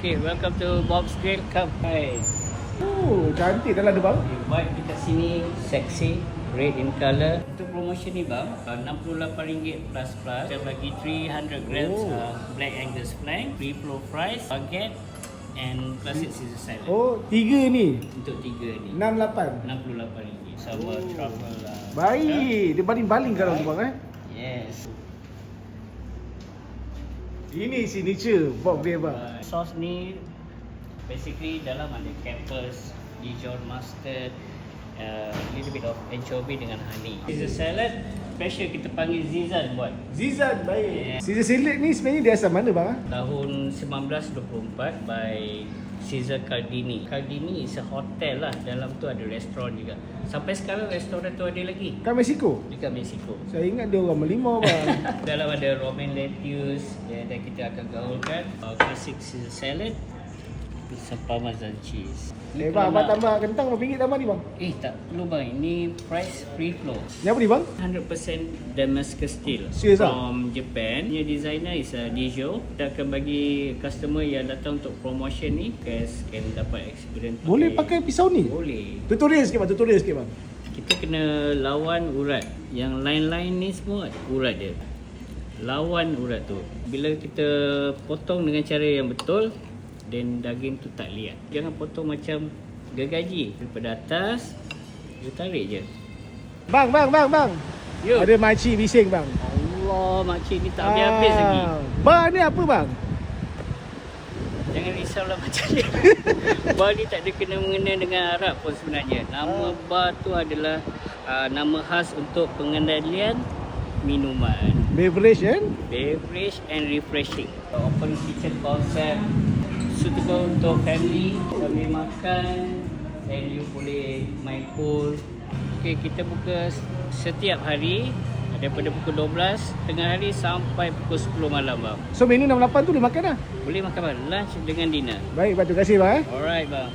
Okay, welcome to Bob's Grill. Come. Hai. Oh, cantik dah lah ada bang. Vibe kita sini seksi, red in color. Untuk promotion ni bang, RM68 plus plus. Kita bagi 300 grams black Angus flank, free flow fries, baguette and classic Caesar salad. Oh, 3 ni. Untuk 3 ni. 68. RM68 sama truffle lah. Baik, dia baling-baling kalau tu bang Yes. Ini signature Bob Grill bang. Sos ni basically dalam ada capers, Dijon mustard, little bit of anchovy dengan honey. Caesar salad special kita panggil Zizan buat. Zizan, baik. Yeah. Caesar salad ni sebenarnya dia asal mana bang? Tahun 1924 by Caesar Cardini. Cardini is a hotel lah. Dalam tu ada restoran juga. Sampai sekarang restoran tu ada lagi. Kan Mexico? Dekat Mexico. Saya ingat dia orang Melimau bang. Dalam ada romaine lettuce dan kita akan gaulkan classic Caesar salad sama parmesan cheese. Eh bang, abang tambah kentang RM5 tambah ni bang. Tak perlu bang. Ini price free flow. Ni apa ni bang? 100% Damascus steel Serious ah? from Japan. Punya designer is Dijon. Kita akan bagi customer yang datang untuk promotion ni guys can dapat experience. Boleh pakai pisau ni? Boleh. Tutorial sikit bang, tutorial sikit bang. Kita kena lawan urat. Yang line-line ni semua urat dia. Lawan urat tu. Bila kita potong dengan cara yang betul, dan daging tu tak liat. Jangan potong macam gergaji. Daripada atas, you tarik je. Bang. Yo. Ada makcik bising bang. Allah, makcik ni tak habis-habis lagi. Bang ni apa bang? Jangan risaulah macam ni. Bar ni tak ada kena mengena dengan Arab pun sebenarnya. Nama bar tu adalah nama khas untuk pengendalian minuman. Beverage kan? Beverage and refreshing. Open kitchen concept, suitable untuk family sambil makan dan you boleh main pool. Okay, kita buka setiap hari daripada pukul 12 tengah hari sampai pukul 10 malam bang. So menu 68 tu boleh makan lah? Boleh makan bang, lunch dengan dinner. Baik bang, terima kasih bang Alright bang.